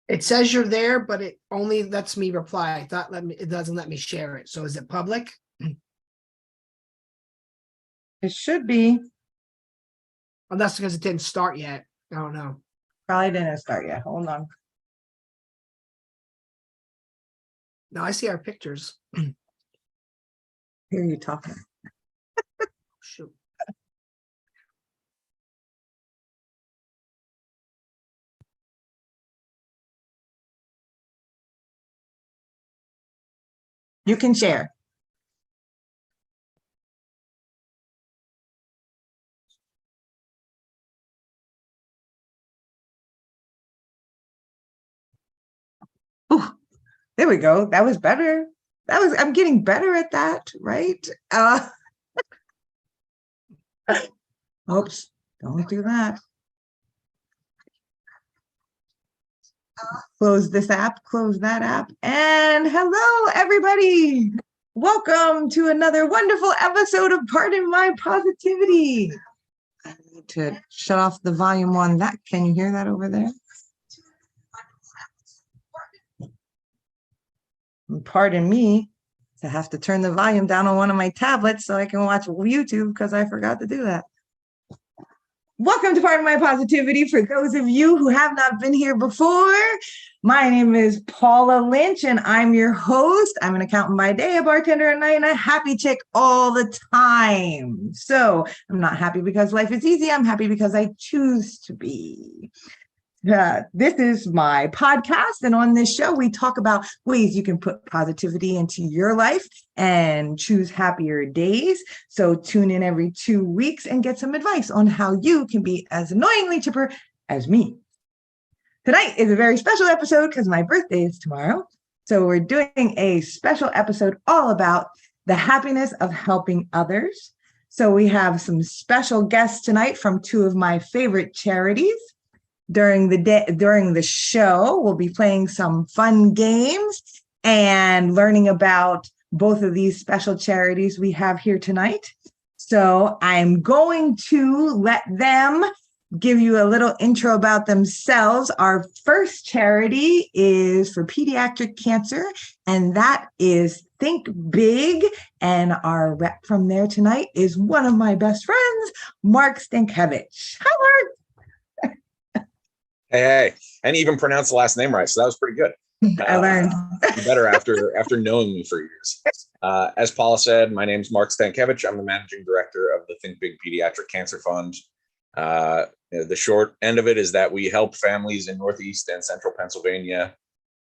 It says you're there, but it only lets me reply. It doesn't let me share it. So is it public? It should be. Unless because it didn't start yet. I don't know. Probably didn't start yet. Hold on. No, I see our pictures. Hear you talking. Shoot. You can share. Oh, there we go. That was better. I'm getting better at that, right? Oops, don't do that. Close this app, close that app, and hello, everybody. Welcome to another wonderful episode of Pardon My Positivity. I need to shut off the volume on that. Can you hear that over there? And pardon me to have to turn the volume down on one of my tablets so I can watch YouTube because I forgot to do that. Welcome to Pardon My Positivity. For those of you who have not been here before, my name is Paula Lynch and I'm your host. I'm an accountant by day, a bartender at night, and a happy chick all the time. So I'm not happy because life is easy. I'm happy because I choose to be. This is my podcast, and on this show, we talk about ways you can put positivity into your life and choose happier days. So tune in every 2 weeks and get some advice on how you can be as annoyingly chipper as me. Tonight is a very special episode because my birthday is tomorrow. So we're doing a special episode all about the happiness of helping others. So we have some special guests tonight from two of my favorite charities. During the show, we'll be playing some fun games and learning about both of these special charities we have here tonight. So I'm going to let them give you a little intro about themselves. Our first charity is for pediatric cancer, and that is Think Big. And our rep from there tonight is one of my best friends, Mark Stankiewicz. Hi, Mark. Hey, and even pronounced the last name right, so that was pretty good. I learned better after knowing me for years. As Paula said, my name is Mark Stankiewicz. I'm the managing director of the Think Big Pediatric Cancer Fund. The short end of it is that we help families in Northeast and Central Pennsylvania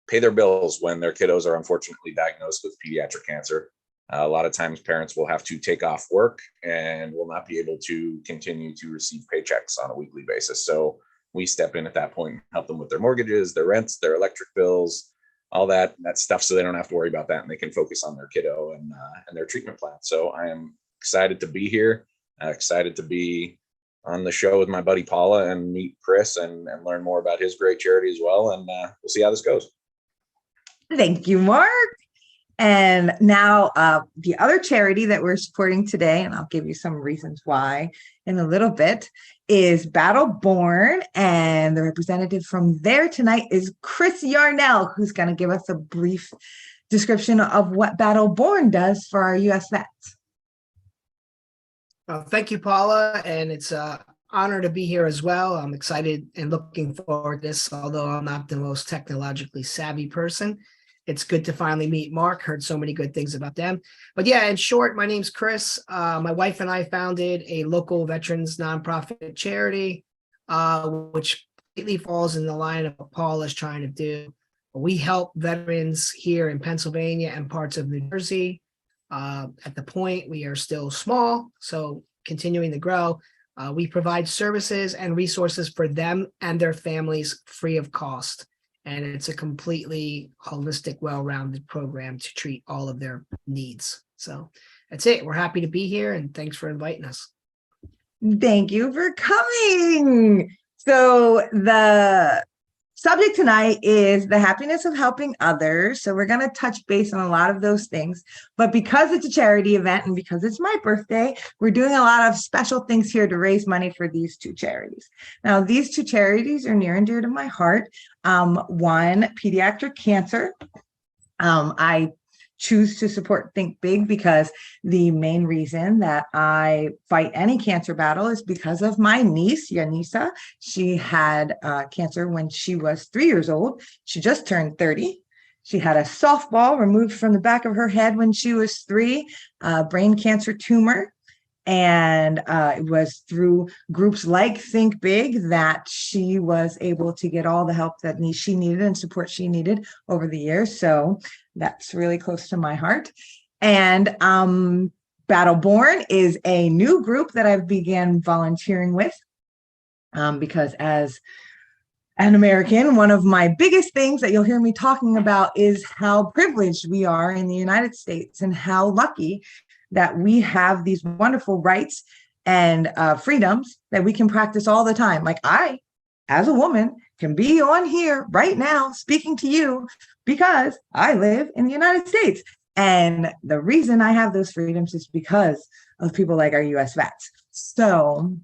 pay their bills when their kiddos are unfortunately diagnosed with pediatric cancer. A lot of times parents will have to take off work and will not be able to continue to receive paychecks on a weekly basis. So we step in at that point and help them with their mortgages, their rents, their electric bills, all that stuff, so they don't have to worry about that and they can focus on their kiddo and their treatment plan. So I am excited to be here, excited to be on the show with my buddy Paula and meet Chris and learn more about his great charity as well. And we'll see how this goes. Thank you, Mark. And now the other charity that we're supporting today, and I'll give you some reasons why in a little bit, is Battle Born. And the representative from there tonight is Chris Yarnell, who's going to give us a brief description of what Battle Born does for our U.S. vets. Well, thank you, Paula. And it's an honor to be here as well. I'm excited and looking forward to this, although I'm not the most technologically savvy person. It's good to finally meet Mark. Heard so many good things about them. But yeah, in short, my name's Chris. My wife and I founded a local veterans nonprofit charity, which completely falls in the line of what Paul is trying to do. We help veterans here in Pennsylvania and parts of New Jersey. At the point, we are still small, so continuing to grow. We provide services and resources for them and their families free of cost. And it's a completely holistic, well-rounded program to treat all of their needs. So that's it. We're happy to be here, and thanks for inviting us. Thank you for coming. So the subject tonight is the happiness of helping others. So we're going to touch base on a lot of those things. But because it's a charity event and because it's my birthday, we're doing a lot of special things here to raise money for these two charities. Now, these two charities are near and dear to my heart. One, pediatric cancer. I choose to support Think Big because the main reason that I fight any cancer battle is because of my niece, Yanisa. She had cancer when she was 3 years old. She just turned 30. She had a softball removed from the back of her head when she was 3, brain cancer tumor. And it was through groups like Think Big that she was able to get all the help that she needed and support she needed over the years. So that's really close to my heart. And Battleborn is a new group that I've began volunteering with because as an American, one of my biggest things that you'll hear me talking about is how privileged we are in the United States and how lucky that we have these wonderful rights and freedoms that we can practice all the time. Like I, as a woman, can be on here right now speaking to you because I live in the United States. And the reason I have those freedoms is because of people like our US vets. So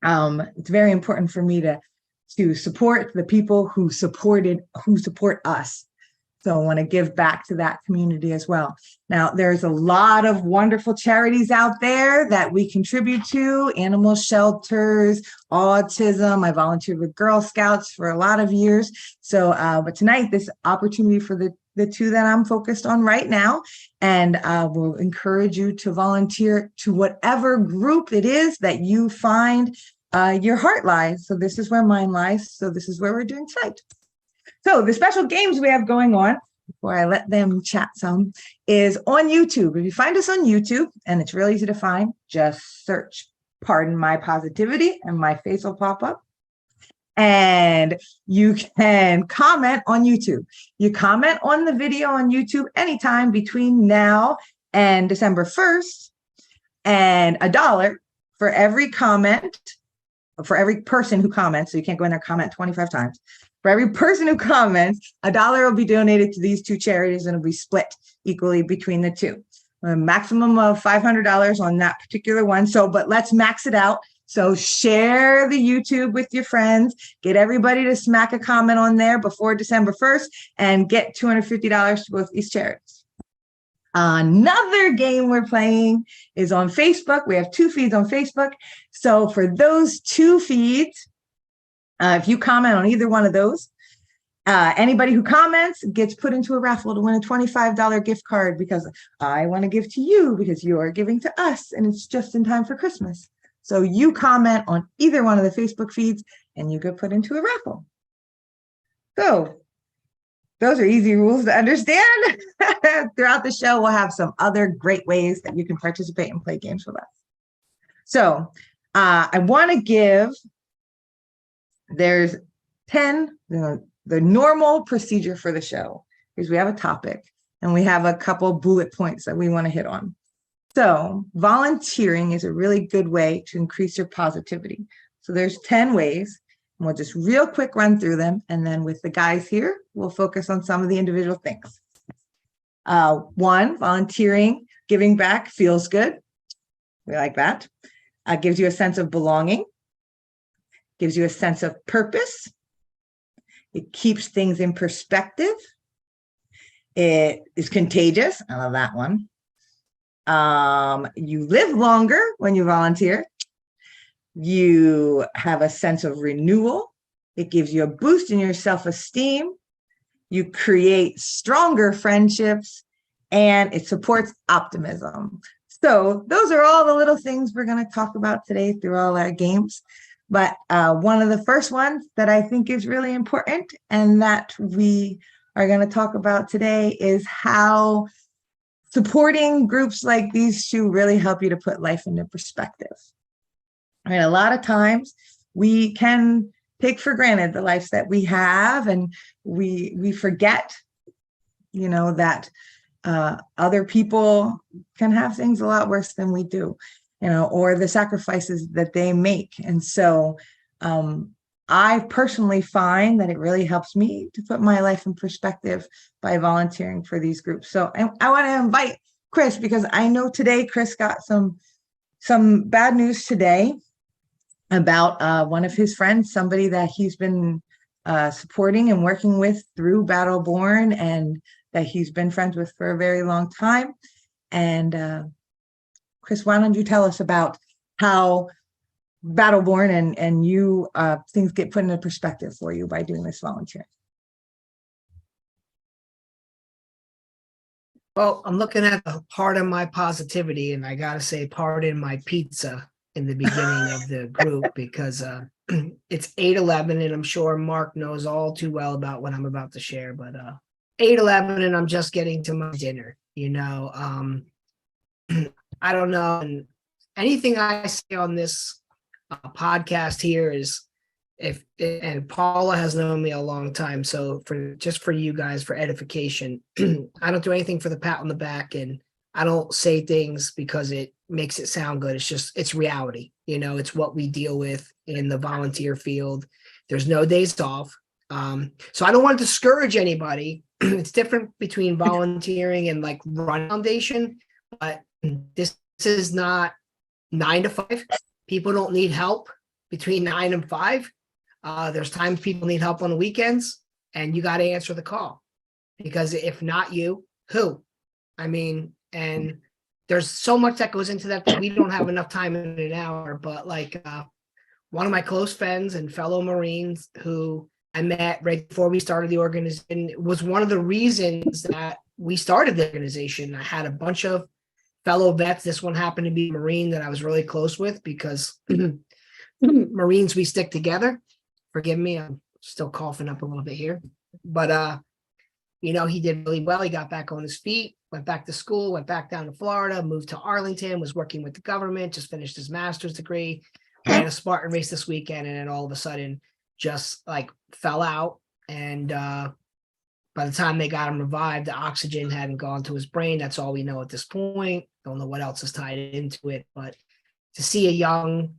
it's very important for me to support the people who support us. So I want to give back to that community as well. Now, there's a lot of wonderful charities out there that we contribute to, animal shelters, autism. I volunteered with Girl Scouts for a lot of years. So, but tonight, this opportunity for the two that I'm focused on right now, and will encourage you to volunteer to whatever group it is that you find your heart lies. So this is where mine lies. So this is where we're doing tonight. So the special games we have going on, before I let them chat some, is on YouTube. If you find us on YouTube, and it's real easy to find, just search Pardon My Positivity and my face will pop up. And you can comment on YouTube. You comment on the video on YouTube anytime between now and December 1st, and $1 for every comment, for every person who comments. So you can't go in there and comment 25 times. For every person who comments, $1 will be donated to these two charities and it'll be split equally between the two. A maximum of $500 on that particular one. So, but let's max it out. So share the YouTube with your friends, get everybody to smack a comment on there before December 1st and get $250 to both these charities. Another game we're playing is on Facebook. We have 2 feeds on Facebook. So for those 2 feeds, if you comment on either one of those, anybody who comments gets put into a raffle to win a $25 gift card because I want to give to you because you are giving to us and it's just in time for Christmas. So you comment on either one of the Facebook feeds and you get put into a raffle. So those are easy rules to understand. Throughout the show, we'll have some other great ways that you can participate and play games with us. So I want to give, there's 10, the normal procedure for the show is we have a topic and we have a couple bullet points that we want to hit on. So volunteering is a really good way to increase your positivity. So there's 10 ways. And we'll just real quick run through them. And then with the guys here, we'll focus on some of the individual things. 1, volunteering, giving back feels good. We like that. Gives you a sense of belonging. Gives you a sense of purpose. It keeps things in perspective. It is contagious. I love that one. You live longer when you volunteer. You have a sense of renewal. It gives you a boost in your self-esteem. You create stronger friendships and it supports optimism. So those are all the little things we're going to talk about today through all our games. But one of the first ones that I think is really important and that we are going to talk about today is how supporting groups like these two really help you to put life into perspective. I mean, a lot of times we can take for granted the lives that we have and we forget, you know, that other people can have things a lot worse than we do, you know, or the sacrifices that they make. And so I personally find that it really helps me to put my life in perspective by volunteering for these groups. So I want to invite Chris, because I know today Chris got some bad news today about one of his friends, somebody that he's been supporting and working with through Battle Born, and that he's been friends with for a very long time. And Chris, why don't you tell us about how Battle Born and you things get put into perspective for you by doing this volunteering? Well, I'm looking at the part of my positivity, and I gotta say, pardon my pizza in the beginning of the group, because it's 8:11, and I'm sure Mark knows all too well about what I'm about to share. But 8:11, and I'm just getting to my dinner. I don't know, and anything I say on this podcast here is, and Paula has known me a long time, so for you guys, for edification, I don't do anything for the pat on the back, and I don't say things because it makes it sound good. It's reality. It's what we deal with in the volunteer field. There's no days off. So I don't want to discourage anybody. It's different between volunteering and like run foundation, but this is not 9 to 5. People don't need help between 9 and 5. There's times people need help on the weekends, and you got to answer the call, because if not you, who? I mean, and there's so much that goes into that we don't have enough time in an hour. But like one of my close friends and fellow Marines who I met right before we started the organization was one of the reasons that we started the organization. I had a bunch of fellow vets. This one happened to be a Marine that I was really close with, because Marines, we stick together. Forgive me, I'm still coughing up a little bit here. But he did really well. He got back on his feet, went back to school, went back down to Florida, moved to Arlington, was working with the government, just finished his master's degree, ran a Spartan race this weekend, and then all of a sudden just like fell out. And by the time they got him revived, the oxygen hadn't gone to his brain. That's all we know at this point. Don't know what else is tied into it. But to see a young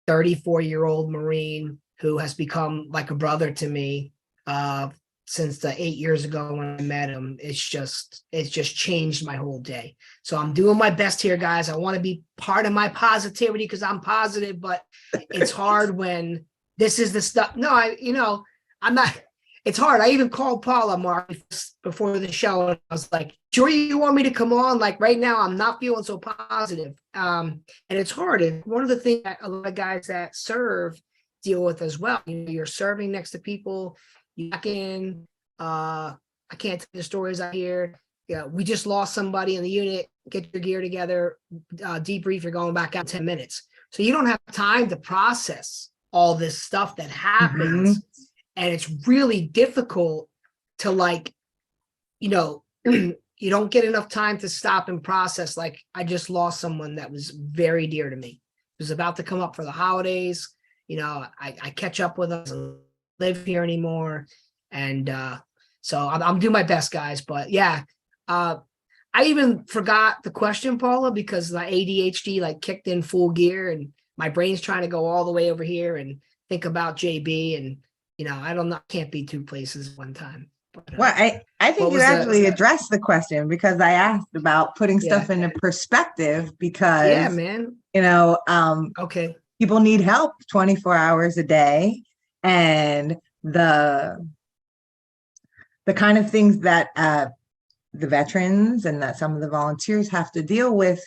34-year-old Marine who has become like a brother to me since the 8 years ago when I met him, it's just changed my whole day. So I'm doing my best here, guys. I want to be part of my positivity because I'm positive, but it's hard when this is the stuff. No, I'm not. It's hard. I even called Paula, Mark, before the show, and I was like, sure you want me to come on? Like right now, I'm not feeling so positive. And it's hard. And one of the things that a lot of guys that serve deal with as well, you're serving next to people, you back in, I can't tell the stories I hear. We just lost somebody in the unit, get your gear together, debrief, you're going back out in 10 minutes. So you don't have time to process all this stuff that happens. Mm-hmm. And it's really difficult to you don't get enough time to stop and process. Like I just lost someone that was very dear to me. It was about to come up for the holidays. I catch up with us, live here anymore. And so I'm doing my best, guys. But yeah, I even forgot the question, Paula, because my ADHD kicked in full gear and my brain's trying to go all the way over here and think about JB. And I can't be two places at one time. But, well, I think you actually addressed the question, because I asked about putting stuff into perspective, because yeah, man. Okay. People need help 24 hours a day, and the kind of things that the veterans and that some of the volunteers have to deal with,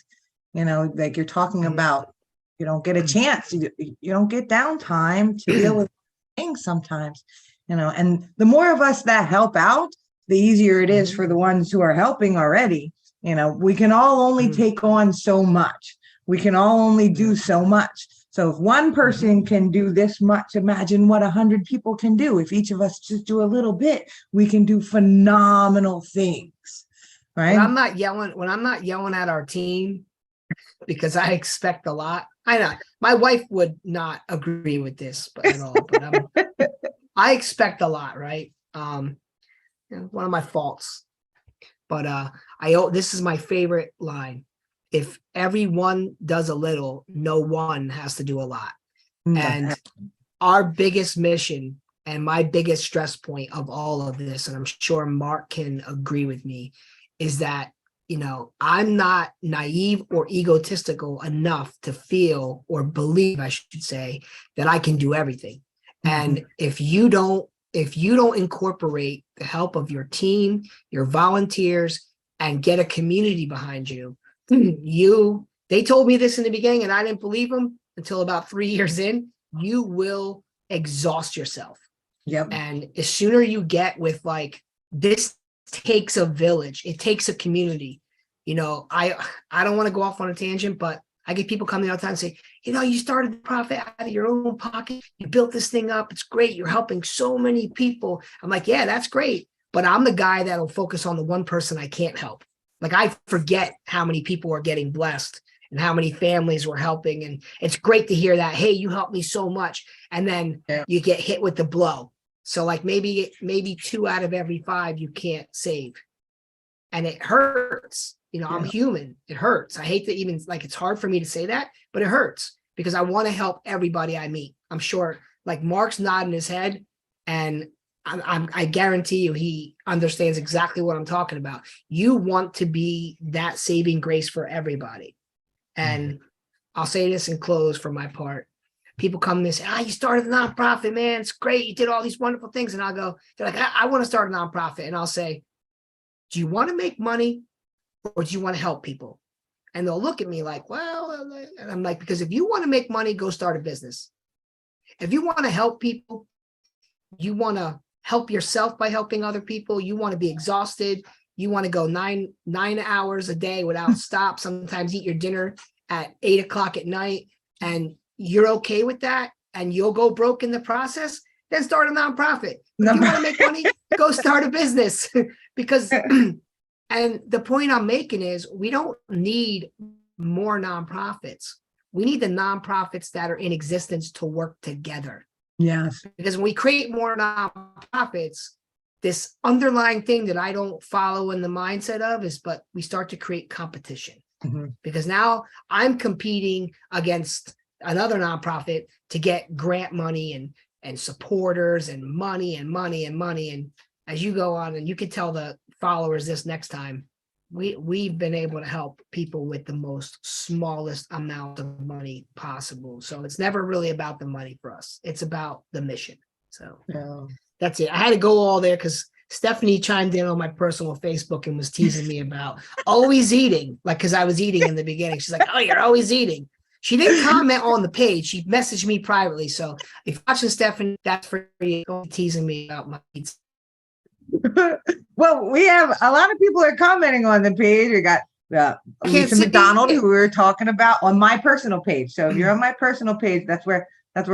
like you're talking about, you don't get a chance, you don't get downtime to deal with things sometimes, and the more of us that help out, the easier it is for the ones who are helping already. We can all only take on so much. We can all only do so much. So if one person can do this much, imagine what 100 people can do. If each of us just do a little bit, we can do phenomenal things, right? When I'm not yelling at our team, because I expect a lot. I know my wife would not agree with this at all, but I expect a lot, right? One of my faults, but this is my favorite line. If everyone does a little, no one has to do a lot. And our biggest mission and my biggest stress point of all of this, and I'm sure Mark can agree with me, is that, you know, I'm not naive or egotistical enough to feel or believe, I should say, that I can do everything. And if you don't incorporate the help of your team, your volunteers, and get a community behind you, they told me this in the beginning and I didn't believe them until about 3 years in, you will exhaust yourself. Yep. And the sooner you get with like, this takes a village, it takes a community. You know, I don't want to go off on a tangent, but I get people coming all the time and say, you know, you started the profit out of your own pocket. You built this thing up. It's great. You're helping so many people. I'm like, yeah, that's great. But I'm the guy that'll focus on the one person I can't help. Like I forget how many people are getting blessed and how many families we're helping. And it's great to hear that, hey, you helped me so much. And then you get hit with the blow. So like maybe 2 out of every 5 you can't save. And it hurts. You know, I'm human. It hurts. I hate to even, like, it's hard for me to say that, but it hurts because I want to help everybody I meet. I'm sure, like, Mark's nodding his head, and I guarantee you he understands exactly what I'm talking about. You want to be that saving grace for everybody. And I'll say this and close for my part. People come and say, you started a nonprofit, man. It's great. You did all these wonderful things. And I'll go, they're like, I want to start a nonprofit. And I'll say, do you want to make money? Or do you want to help people? And they'll look at me like, well, and I'm like, because if you want to make money, go start a business. If you want to help people, you want to help yourself by helping other people. You want to be exhausted. You want to go nine hours a day without stop. Sometimes eat your dinner at 8 o'clock at night, and you're okay with that. And you'll go broke in the process. Then start a nonprofit. If you want to make money, go start a business. Because and the point I'm making is we don't need more nonprofits. We need the nonprofits that are in existence to work together. Yes. Because when we create more nonprofits, this underlying thing that I don't follow in the mindset of is, but we start to create competition. Because now I'm competing against another nonprofit to get grant money and supporters and money. And as you go on, and you can tell the followers this next time, we've been able to help people with the most smallest amount of money possible. So it's never really about the money for us. It's about the mission. So that's it. I had to go all there because Stephanie chimed in on my personal Facebook and was teasing me about always eating, like, because I was eating in the beginning. She's like, oh, you're always eating. She didn't comment on the page. She messaged me privately. So if you're watching, Stephanie, that's for you. Don't be teasing me about my eats. Well, we have a lot of people are commenting on the page. We got Lisa McDonald, who we were talking about on my personal page. So if you're on my personal page, that's where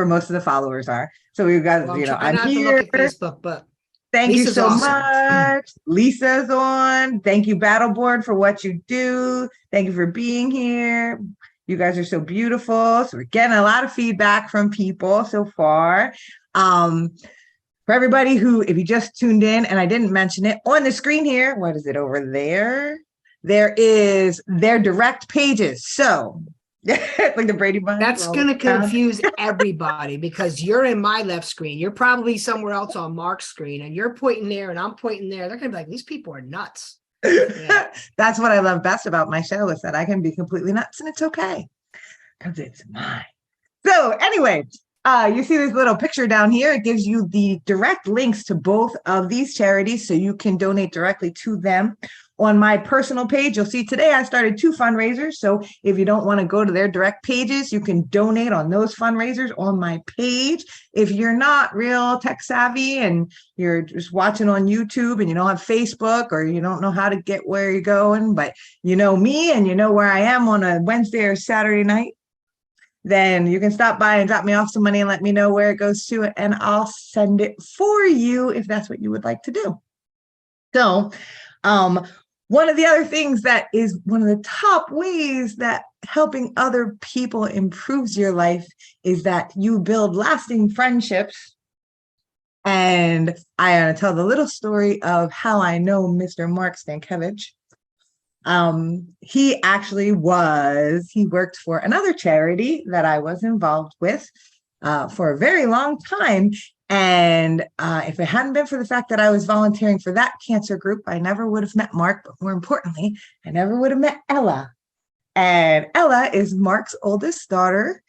most of the followers are. So we've got, Well, I'm not here. to look at Facebook, but thank Lisa's you so awesome. much. Lisa's on. Thank you, Battleboard, for what you do. Thank you for being here. You guys are so beautiful. So we're getting a lot of feedback from people so far. For everybody who, if you just tuned in and I didn't mention it on the screen here, what is it over there? There is their direct pages. So like the Brady Bunch. That's going to confuse everybody because you're in my left screen. You're probably somewhere else on Mark's screen and you're pointing there and I'm pointing there. They're going to be like, these people are nuts. Yeah. That's what I love best about my show is that I can be completely nuts and it's okay because it's mine. So anyway, you see this little picture down here. It gives you the direct links to both of these charities so you can donate directly to them. On my personal page, you'll see today I started 2 fundraisers. So if you don't want to go to their direct pages, you can donate on those fundraisers on my page. If you're not real tech savvy and you're just watching on YouTube and you don't have Facebook or you don't know how to get where you're going, but you know me and you know where I am on a Wednesday or Saturday night, then you can stop by and drop me off some money and let me know where it goes to, and I'll send it for you if that's what you would like to do. So, one of the other things that is one of the top ways that helping other people improves your life is that you build lasting friendships. And I want to tell the little story of how I know Mr. Mark Stankiewicz. He worked for another charity that I was involved with. for a very long time. And if it hadn't been for the fact that I was volunteering for that cancer group, I never would have met Mark. But more importantly, I never would have met Ella. And Ella is Mark's oldest daughter.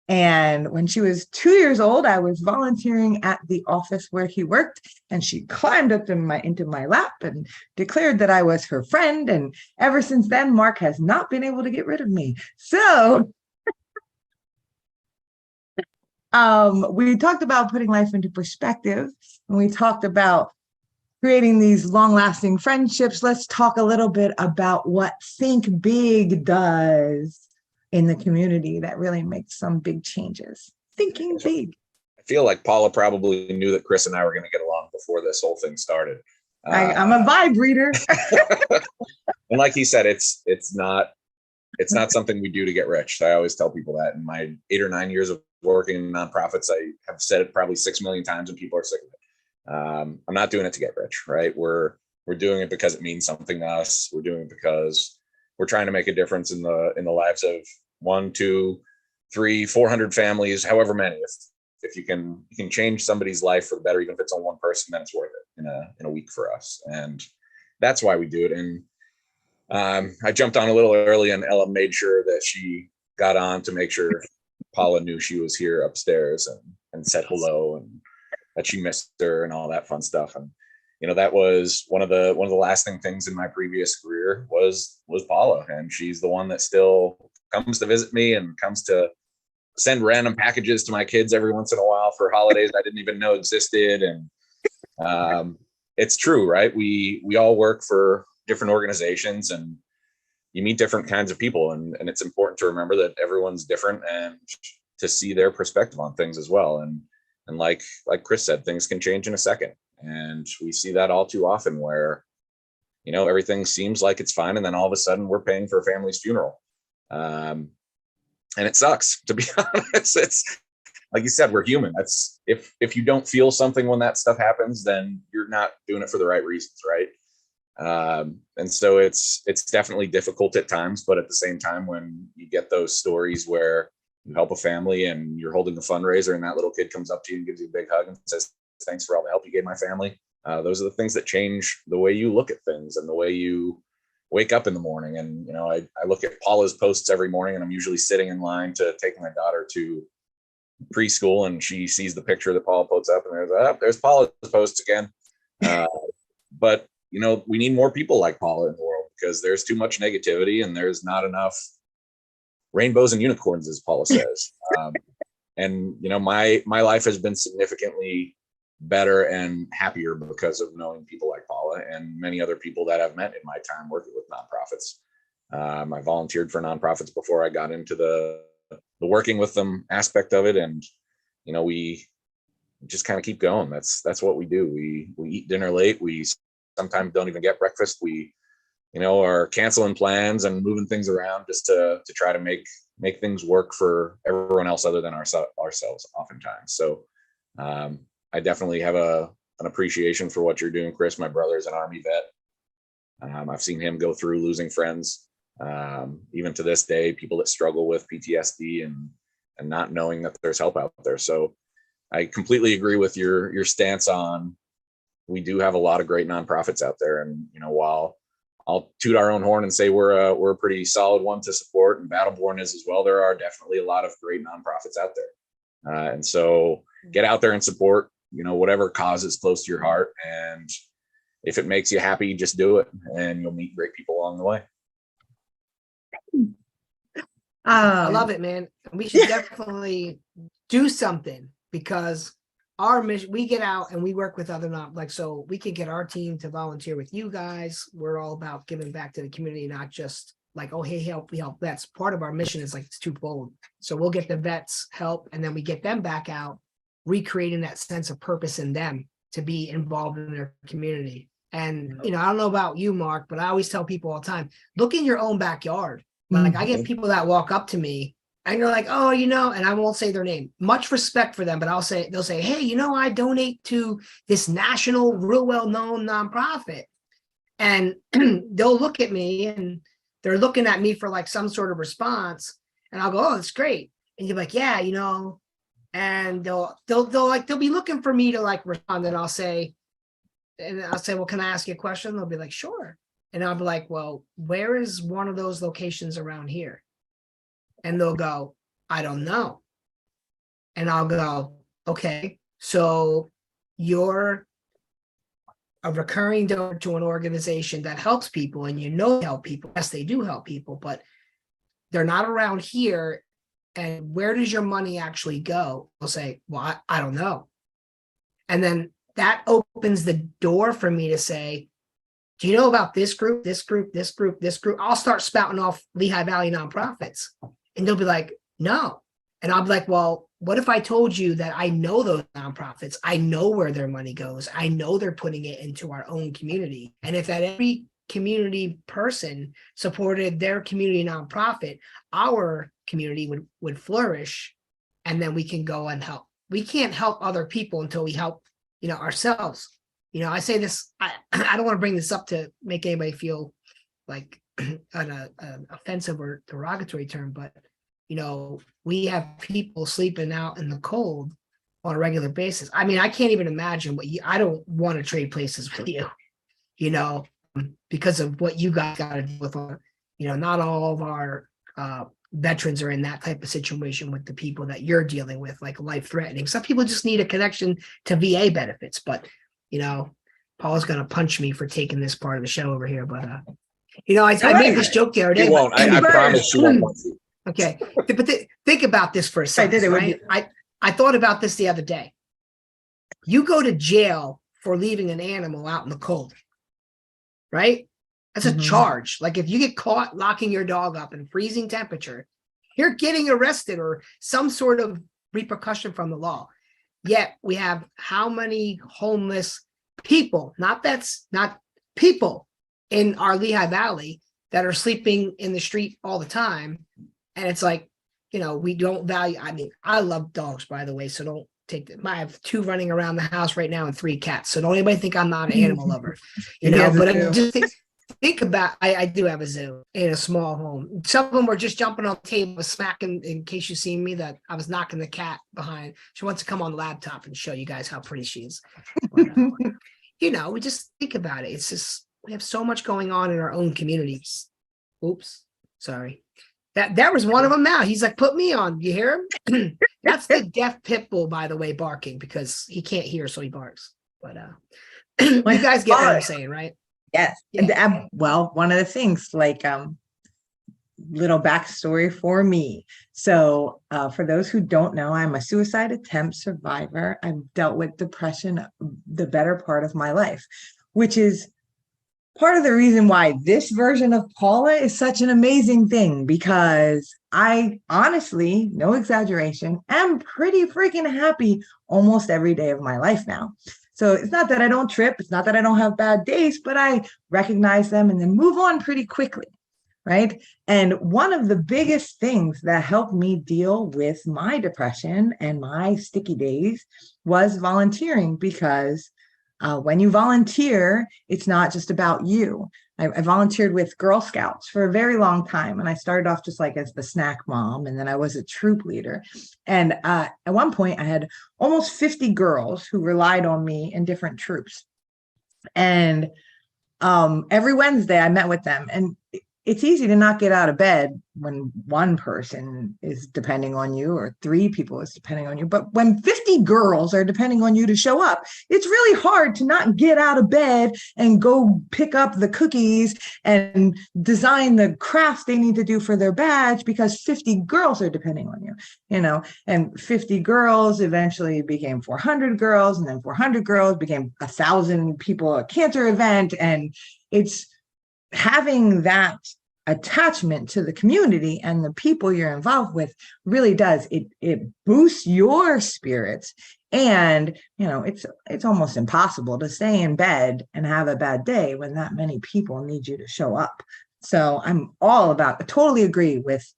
And when she was 2 years old, I was volunteering at the office where he worked, and she climbed up into my lap and declared that I was her friend. And ever since then, Mark has not been able to get rid of me. So we talked about putting life into perspective, and we talked about creating these long-lasting friendships. Let's talk a little bit about what Think Big does in the community that really makes some big changes. Thinking big. I feel like Paula probably knew that Chris and I were going to get along before this whole thing started. I'm a vibe reader. And like he said, it's not something we do to get rich. I always tell people that in my 8 or 9 years of working in nonprofits, I have said it probably 6 million times and people are sick of it. I'm not doing it to get rich, right? We're doing it because it means something to us. We're doing it because we're trying to make a difference in the lives of 1, 2, 3, 400 families, however many. If you can change somebody's life for the better, even if it's on one person, then it's worth it in a week for us. And that's why we do it. And I jumped on a little early, and Ella made sure that she got on to make sure Paula knew she was here upstairs and said hello and that she missed her and all that fun stuff. And that was one of the lasting things in my previous career was Paula, and she's the one that still comes to visit me and comes to send random packages to my kids every once in a while for holidays I didn't even know existed. And it's true, right? We all work for different organizations, and you meet different kinds of people, and it's important to remember that everyone's different and to see their perspective on things as well. And like Chris said, things can change in a second. And we see that all too often where, everything seems like it's fine. And then all of a sudden we're paying for a family's funeral. And it sucks, to be honest. It's like you said, we're human. That's if you don't feel something when that stuff happens, then you're not doing it for the right reasons. Right. And so it's definitely difficult at times, but at the same time, when you get those stories where you help a family and you're holding a fundraiser and that little kid comes up to you and gives you a big hug and says, thanks for all the help you gave my family. Those are the things that change the way you look at things and the way you wake up in the morning. And, I look at Paula's posts every morning, and I'm usually sitting in line to take my daughter to preschool, and she sees the picture that Paula puts up, and there's Paula's posts again. But, we need more people like Paula in the world, because there's too much negativity and there's not enough rainbows and unicorns, as Paula says. And, my life has been significantly better and happier because of knowing people like Paula and many other people that I've met in my time working with nonprofits. I volunteered for nonprofits before I got into the working with them aspect of it. And, we just kind of keep going. That's what we do. We eat dinner late. We sometimes don't even get breakfast. We, are canceling plans and moving things around just to try to make things work for everyone else other than ourselves oftentimes. So, I definitely have an appreciation for what you're doing, Chris. My brother is an Army vet. I've seen him go through losing friends. Even to this day, people that struggle with PTSD and not knowing that there's help out there. So I completely agree with your stance on, we do have a lot of great nonprofits out there. And, while I'll toot our own horn and say we're a pretty solid one to support, and Battleborn is as well, there are definitely a lot of great nonprofits out there. And so get out there and support, whatever cause is close to your heart. And if it makes you happy, just do it, and you'll meet great people along the way. I love it, man. We should definitely do something, because our mission, we get out and we work with other so we can get our team to volunteer with you guys. We're all about giving back to the community, not just like, oh, hey, we help. That's part of our mission. Is like, it's twofold. So we'll get the vets help, and then we get them back out, recreating that sense of purpose in them to be involved in their community. And, I don't know about you, Mark, but I always tell people all the time, look in your own backyard. Like, I get people that walk up to me and you're like, oh, and I won't say their name, much respect for them, but they'll say, hey, I donate to this national, real well-known nonprofit. And they'll look at me and they're looking at me for like some sort of response. And I'll go, oh, that's great. And you're like, yeah, and they'll be looking for me to like respond, and I'll say, well, can I ask you a question? They'll be like, sure. And I'll be like, well, where is one of those locations around here? And they'll go, I don't know. And I'll go, okay, so you're a recurring donor to an organization that helps people, and help people. Yes, they do help people, but they're not around here. And where does your money actually go? They'll say, well, I don't know. And then that opens the door for me to say, do you know about this group, this group, this group, this group? I'll start spouting off Lehigh Valley nonprofits, and they'll be like, no. And I'll be like, well, what if I told you that I know those nonprofits? I know where their money goes. I know they're putting it into our own community. And if that every community person supported their community nonprofit, our community would flourish, and then we can go and help. We can't help other people until we help, ourselves. I say this, I don't want to bring this up to make anybody feel like an offensive or derogatory term, but we have people sleeping out in the cold on a regular basis. I mean, I can't even imagine I don't want to trade places with you, because of what you guys got to deal with. Not all of our veterans are in that type of situation with the people that you're dealing with, like life threatening. Some people just need a connection to VA benefits, but Paul's going to punch me for taking this part of the show over here. But I made this joke the other day. You won't. I promise you won't punch you. Okay, but think about this for a second. Right? I thought about this the other day. You go to jail for leaving an animal out in the cold, right? That's a charge. Like if you get caught locking your dog up in freezing temperature, you're getting arrested or some sort of repercussion from the law. Yet we have how many homeless people, not people in our Lehigh Valley that are sleeping in the street all the time. And it's like, we don't value. I mean, I love dogs, by the way, so don't take them. I have 2 running around the house right now and 3 cats. So don't anybody think I'm not an animal lover, but I just think about, I do have a zoo in a small home. Some of them were just jumping on the table, smacking, in case you see me, that I was knocking the cat behind. She wants to come on the laptop and show you guys how pretty she is. But, we just think about it. It's just, we have so much going on in our own communities. Oops, sorry. That was one of them now. He's like, put me on. You hear him? That's the deaf pit bull, by the way, barking, because he can't hear, so he barks. But you guys get what I'm saying, right? Yes. Yeah. And well, one of the things, like little backstory for me. So for those who don't know, I'm a suicide attempt survivor. I've dealt with depression the better part of my life, which is part of the reason why this version of Paula is such an amazing thing, because I honestly, no exaggeration, am pretty freaking happy almost every day of my life now. So it's not that I don't trip. It's not that I don't have bad days, but I recognize them and then move on pretty quickly, right? And one of the biggest things that helped me deal with my depression and my sticky days was volunteering, because when you volunteer, it's not just about you. I volunteered with Girl Scouts for a very long time. And I started off just like as the snack mom, and then I was a troop leader. And at one point I had almost 50 girls who relied on me in different troops. And every Wednesday I met with them, and it's easy to not get out of bed when one person is depending on you or 3 people is depending on you. But when 50 girls are depending on you to show up, it's really hard to not get out of bed and go pick up the cookies and design the crafts they need to do for their badge, because 50 girls are depending on you, and 50 girls eventually became 400 girls, and then 400 girls became 1,000 people, a cancer event. And it's having that attachment to the community and the people you're involved with really does it boosts your spirits. And it's almost impossible to stay in bed and have a bad day when that many people need you to show up. So I'm all about, I totally agree with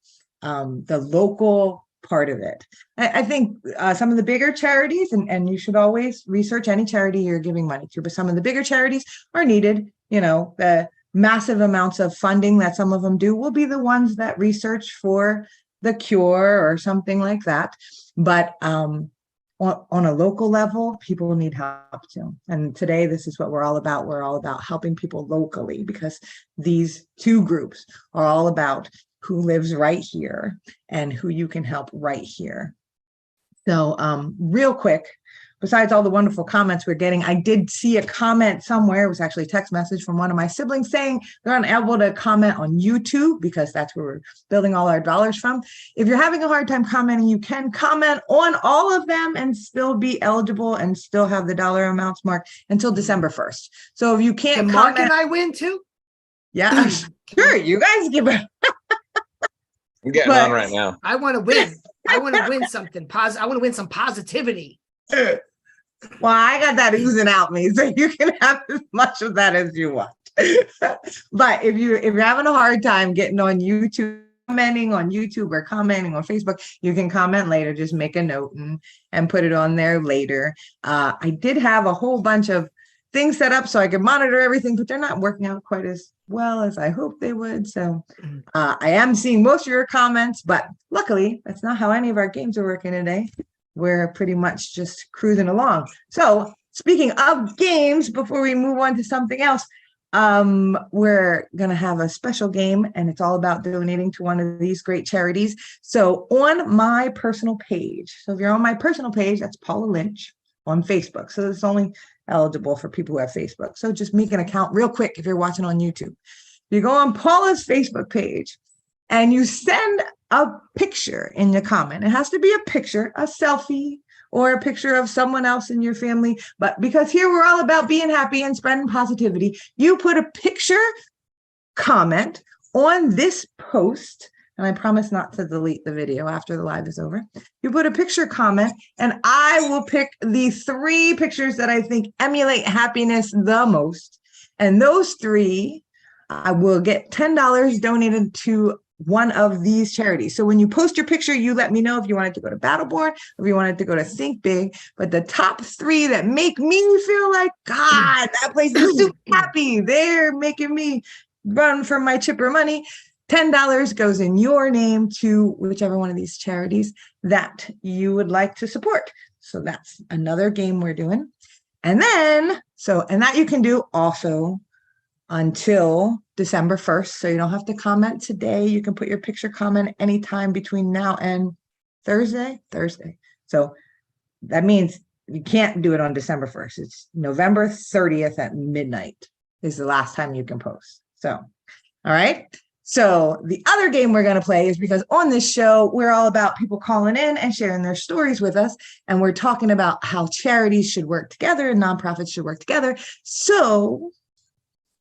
the local part of it. I think some of the bigger charities, and you should always research any charity you're giving money to, but some of the bigger charities are needed. The massive amounts of funding that some of them do will be the ones that research for the cure or something like that. But on a local level, people need help too. And today, this is what we're all about. We're all about helping people locally, because these two groups are all about who lives right here and who you can help right here. So real quick, besides all the wonderful comments we're getting, I did see a comment somewhere. It was actually a text message from one of my siblings saying they're unable to comment on YouTube because that's where we're building all our dollars from. If you're having a hard time commenting, you can comment on all of them and still be eligible and still have the dollar amounts marked until December 1st. So if you can't Can Mark comment, and I win too? yeah, sure, you guys give it. I'm getting But- on right now. I want to win. I want to win something positive. I want to win some positivity. Well, I got that oozing out me, so you can have as much of that as you want. But if you're having a hard time getting on YouTube, commenting on YouTube or commenting on Facebook, you can comment later. Just make a note and put it on there later. I did have a whole bunch of things set up so I could monitor everything, but they're not working out quite as well as I hoped they would. So I am seeing most of your comments, but luckily that's not how any of our games are working today. We're pretty much just cruising along. So speaking of games, before we move on to something else, we're going to have a special game, and it's all about donating to one of these great charities. So on my personal page, so if you're on my personal page, that's Paula Lynch on Facebook. So it's only eligible for people who have Facebook. So just make an account real quick if you're watching on YouTube. You go on Paula's Facebook page and you send a picture in the comment. It has to be a picture, a selfie, or a picture of someone else in your family. But because here we're all about being happy and spreading positivity, you put a picture comment on this post, and I promise not to delete the video after the live is over. You put a picture comment, and I will pick the 3 pictures that I think emulate happiness the most. And those 3, I will get $10 donated to one of these charities. So when you post your picture, you let me know if you want it to go to Battleborn, or if you want it to go to Think Big. But the top 3 that make me feel like, God, that place is super happy, they're making me run for my chipper money, $10 goes in your name to whichever one of these charities that you would like to support. So that's another game we're doing. And then, and that you can do also until December 1st. So you don't have to comment today. You can put your picture comment anytime between now and Thursday. So that means you can't do it on December 1st. It's November 30th at midnight is the last time you can post. So, all right. So the other game we're going to play is, because on this show, we're all about people calling in and sharing their stories with us. And we're talking about how charities should work together and nonprofits should work together. So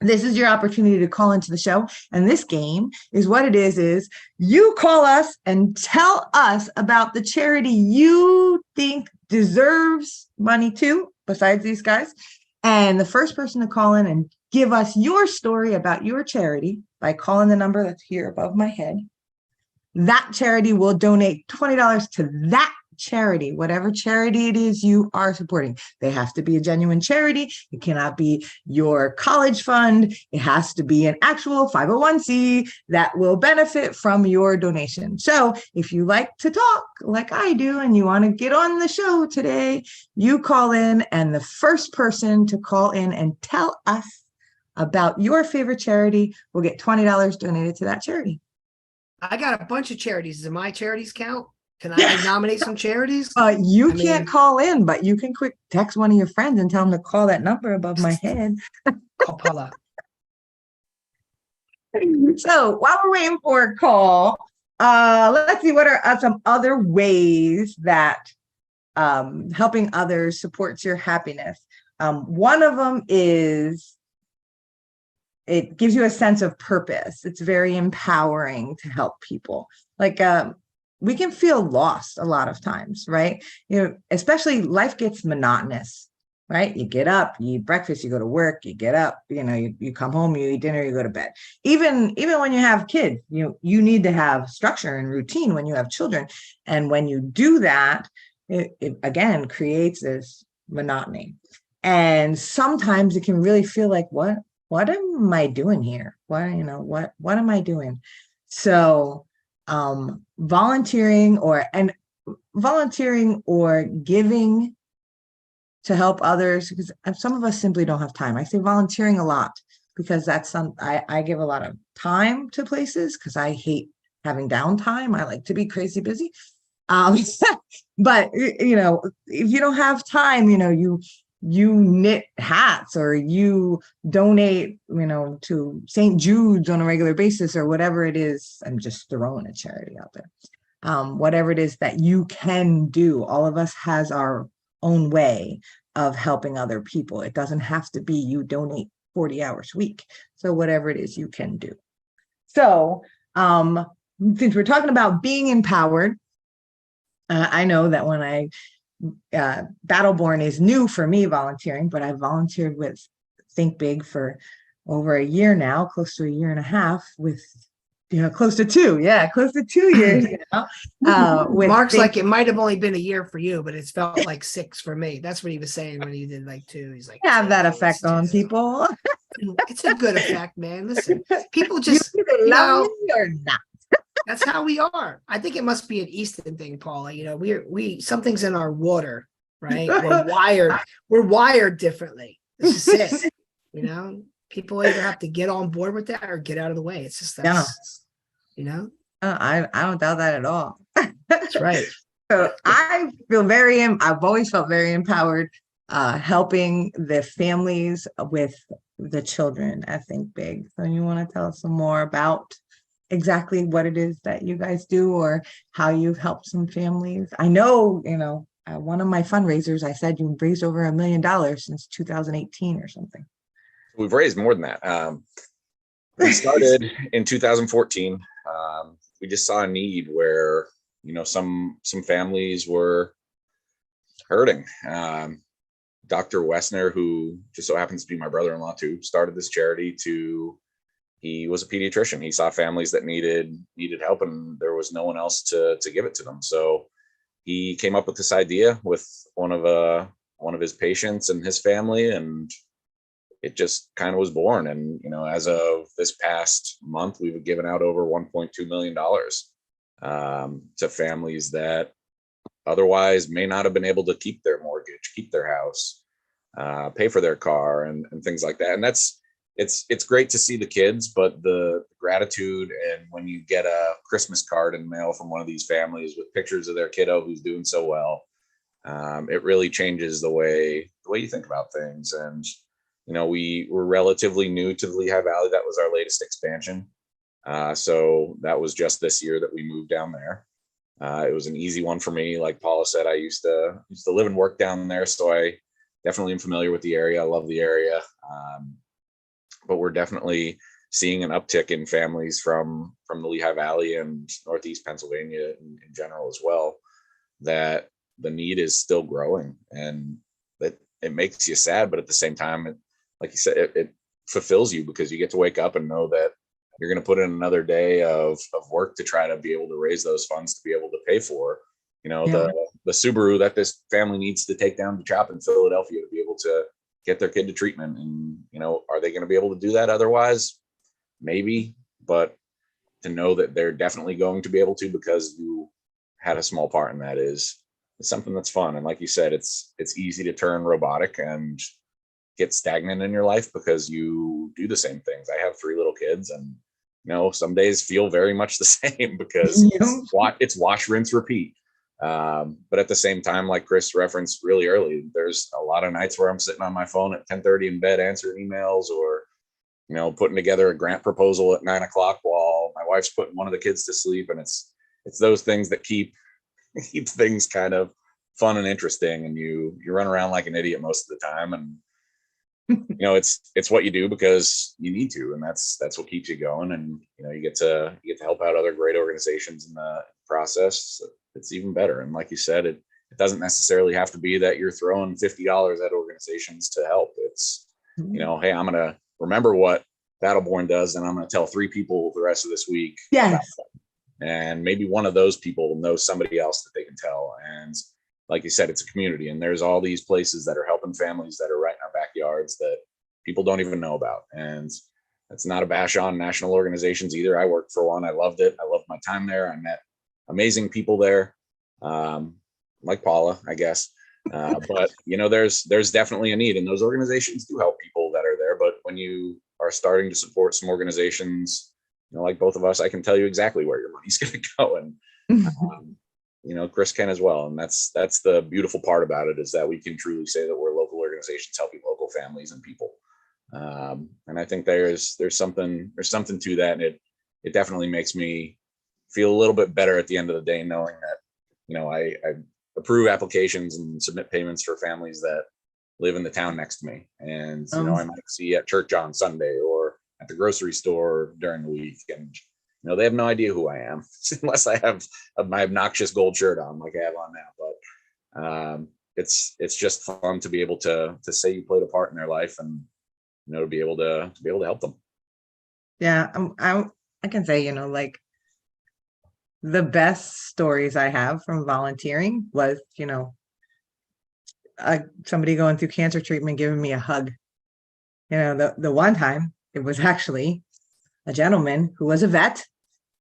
this is your opportunity to call into the show. And this game is what it is you call us and tell us about the charity you think deserves money too, besides these guys. And the first person to call in and give us your story about your charity by calling the number that's here above my head, that charity will donate $20 to that charity, whatever charity it is you are supporting. They have to be a genuine charity. It cannot be your college fund. It has to be an actual 501c that will benefit from your donation. So if you like to talk like I do and you want to get on the show today, you call in, and the first person to call in and tell us about your favorite charity will get $20 donated to that charity. I got a bunch of charities. Does my charities count? Can I nominate some charities? You can't call in, but you can quick text one of your friends and tell them to call that number above my head. Call Paula. So while we're waiting for a call, let's see what are some other ways that helping others supports your happiness. One of them is it gives you a sense of purpose. It's very empowering to help people. Like we can feel lost a lot of times, right? Especially life gets monotonous, right? You get up, you eat breakfast, you go to work, you get up, you come home, you eat dinner, you go to bed. Even when you have kids, you need to have structure and routine when you have children. And when you do that, it again creates this monotony. And sometimes it can really feel like, what am I doing here? What am I doing? So volunteering and volunteering or giving to help others, because some of us simply don't have time. I say volunteering a lot because that's I give a lot of time to places because I hate having downtime. I like to be crazy busy. But you know, if you don't have time, you know, you knit hats or you donate, you know, to St. Jude's on a regular basis or whatever it is. I'm just throwing a charity out there. Whatever it is that you can do, all of us has our own way of helping other people. It doesn't have to be you donate 40 hours a week. So whatever it is you can do. So since we're talking about being empowered, I know that when Battleborn is new for me volunteering, but I volunteered with Think Big for over a year now, close to a year and a half with, you know, close to 2 years now. With Mark's Think- like, it might have only been a year for you, but it's felt like 6 for me. That's what he was saying when he did like 2. He's like, have that "Oh, it's effect on 2." people. It's a good effect, man. Listen, people You just, either you love know, me or not. that's how we are. I think it must be an Eastern thing, Paula. You know, we something's in our water, right? We're wired differently. This is it. You know, people either have to get on board with that or get out of the way. It's just that's, you know, I don't doubt that at all. that's right. So I feel I've always felt very empowered, helping the families with the children at Think Big. So you want to tell us some more about exactly what it is that you guys do or how you've helped some families? I know, you know, one of my fundraisers, I said you raised over $1 million since 2018 or something. We've raised more than that. We started in 2014. We just saw a need where, you know, some families were hurting. Dr. Wessner, who just so happens to be my brother-in-law too, started this charity he was a pediatrician. He saw families that needed help and there was no one else to give it to them. So he came up with this idea with one of his patients and his family, and it just kind of was born. And, you know, as of this past month, we've given out over $1.2 million to families that otherwise may not have been able to keep their mortgage, keep their house, pay for their car and things like that. And it's great to see the kids, but the gratitude, and when you get a Christmas card in the mail from one of these families with pictures of their kiddo who's doing so well, it really changes the way you think about things. And, you know, we were relatively new to the Lehigh Valley. That was our latest expansion. So that was just this year that we moved down there. It was an easy one for me. Like Paula said, I used to live and work down there, so I definitely am familiar with the area. I love the area. But we're definitely seeing an uptick in families from the Lehigh Valley and Northeast Pennsylvania in general as well, that the need is still growing, and that it makes you sad, but at the same time, like you said, it fulfills you because you get to wake up and know that you're going to put in another day of work to try to be able to raise those funds to be able to pay for, you know, the Subaru that this family needs to take down to CHOP in Philadelphia to be able to get their kid to treatment. And, you know, are they going to be able to do that otherwise? Maybe, but to know that they're definitely going to be able to because you had a small part in that is something that's fun. And like you said, it's easy to turn robotic and get stagnant in your life because you do the same things. I have 3 little kids, and, you know, some days feel very much the same because it's wash, rinse, repeat. But at the same time, like Chris referenced really early, there's a lot of nights where I'm sitting on my phone at 10:30 in bed answering emails, or, you know, putting together a grant proposal at 9 o'clock while my wife's putting one of the kids to sleep. And it's those things that keep things kind of fun and interesting. And you run around like an idiot most of the time. And, you know, it's what you do because you need to, and that's what keeps you going. And, you know, you get to help out other great organizations in the process. It's even better. And like you said, it doesn't necessarily have to be that you're throwing $50 at organizations to help. It's, you know, hey, I'm going to remember what Battleborn does, and I'm going to tell 3 people the rest of this week. Yes. And maybe one of those people knows somebody else that they can tell. And like you said, it's a community, and there's all these places that are helping families that are right in our backyards that people don't even know about. And it's not a bash on national organizations either. I worked for one. I loved it. I loved my time there. I met amazing people there. like Paula, I guess. But there's definitely a need, and those organizations do help people that are there. But when you are starting to support some organizations, like both of us, I can tell you exactly where your money's going to go, and Chris can as well. And that's the beautiful part about it, is that we can truly say that we're local organizations helping local families and people. And I think there's something to that, and it definitely makes me feel a little bit better at the end of the day, knowing that I approve applications and submit payments for families that live in the town next to me, and I might see at church on Sunday or at the grocery store during the week, and they have no idea who I am unless I have my obnoxious gold shirt on like I have on now. But it's just fun to be able to say you played a part in their life, and to be able to help them. Yeah, I can say, like the best stories I have from volunteering was, somebody going through cancer treatment giving me a hug. The one time it was actually a gentleman who was a vet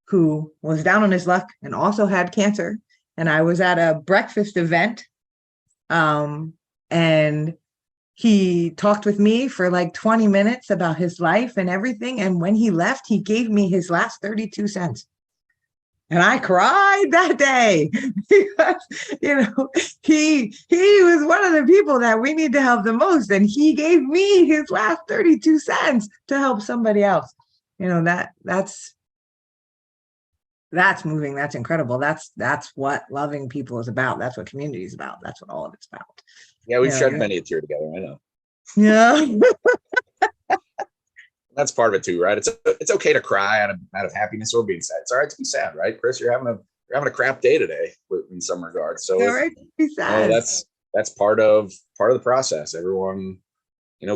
who was down on his luck and also had cancer. And I was at a breakfast event, and he talked with me for like 20 minutes about his life and everything. And when he left, he gave me his last 32 cents. And I cried that day because, he was one of the people that we need to help the most. And he gave me his last 32 cents to help somebody else. That's moving. That's incredible. That's what loving people is about. That's what community is about. That's what all of it's about. Yeah, we've shed many a tear together. I know. Yeah. That's part of it too, right? It's okay to cry out of happiness or being sad. It's all right to be sad, right, Chris? You're having a crap day today in some regards. So all right to be sad. That's part of the process. Everyone,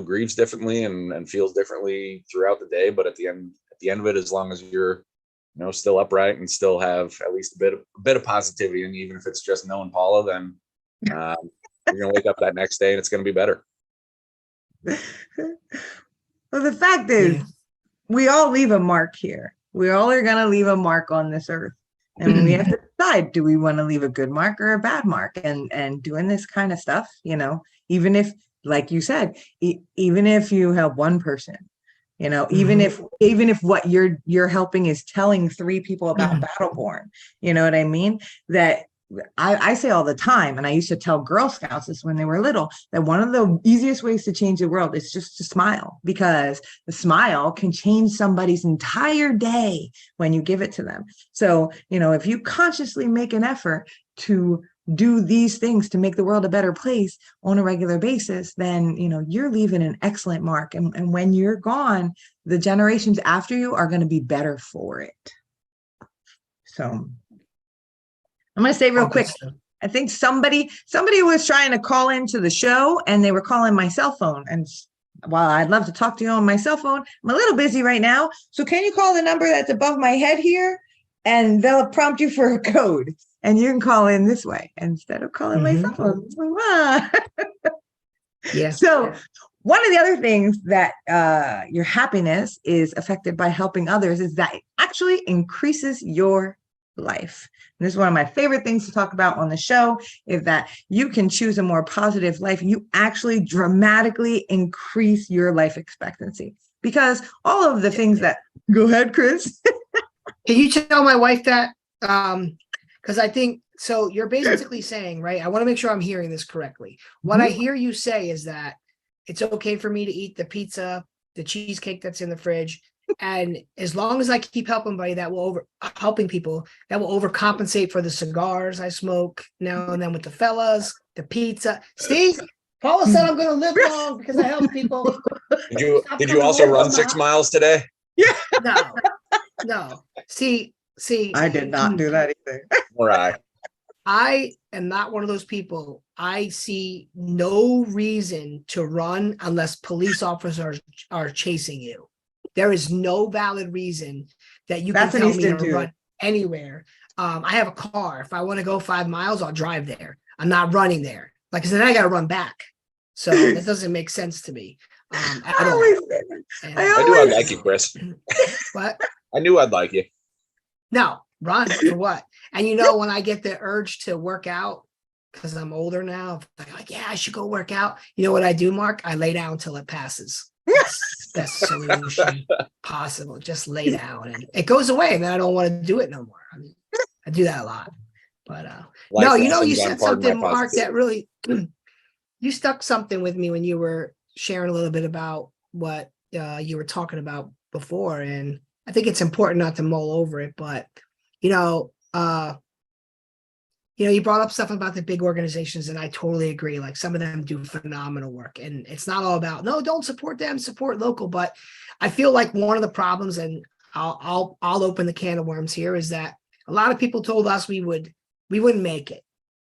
grieves differently and feels differently throughout the day. But at the end of it, as long as you're still upright and still have at least a bit of positivity, and even if it's just knowing Paula, then you're gonna wake up that next day and it's gonna be better. Well, the fact is, we all leave a mark here. We all are going to leave a mark on this earth. And we have to decide, do we want to leave a good mark or a bad mark? And doing this kind of stuff, even if, like you said, even if you help one person, even if what you're helping is telling 3 people about Battleborn, you know what I mean? That I say all the time, and I used to tell Girl Scouts this when they were little, that one of the easiest ways to change the world is just to smile, because the smile can change somebody's entire day when you give it to them. So, if you consciously make an effort to do these things to make the world a better place on a regular basis, then, you're leaving an excellent mark. And when you're gone, the generations after you are going to be better for it. So I'm going to say real quick, I think somebody was trying to call into the show and they were calling my cell phone. And while I'd love to talk to you on my cell phone, I'm a little busy right now. So can you call the number that's above my head here? And they'll prompt you for a code. And you can call in this way instead of calling my cell phone. Yeah. So one of the other things that your happiness is affected by helping others is that it actually increases your life. And this is one of my favorite things to talk about on the show, is that you can choose a more positive life. You actually dramatically increase your life expectancy, because all of the things that, go ahead, Chris. Can you tell my wife that? Because I think, so you're basically saying, right? I want to make sure I'm hearing this correctly. What I hear you say is that it's okay for me to eat the pizza, the cheesecake that's in the fridge, and as long as I keep helping people, that will overcompensate for the cigars I smoke now and then with the fellas, the pizza. See, Paula said I'm going to live long because I help people. Did you also run 6 miles today? Yeah. No. See, I did not do that either. Right. I am not one of those people. I see no reason to run unless police officers are chasing you. There is no valid reason that you can tell me to run anywhere. I have a car. If I want to go 5 miles, I'll drive there. I'm not running there. Like I said, I got to run back. So that doesn't make sense to me. At all. I knew I'd like you, Chris. What? I knew I'd like you. No, run for what? And when I get the urge to work out, because I'm older now. Like, yeah, I should go work out. You know what I do, Mark? I lay down until it passes. That's the best solution possible. Just lay down and it goes away, and then I don't want to do it no more. I mean, I do that a lot. But Life no, you know, you lessons on said Pardon My something, Mark, that Positivity. really you stuck something with me when you were sharing a little bit about what you were talking about before. And I think it's important not to mull over it, but you know, you brought up stuff about the big organizations, and I totally agree. Like some of them do phenomenal work, and it's not all about no, don't support them, support local. But I feel like one of the problems, and I'll open the can of worms here, is that a lot of people told us we wouldn't make it,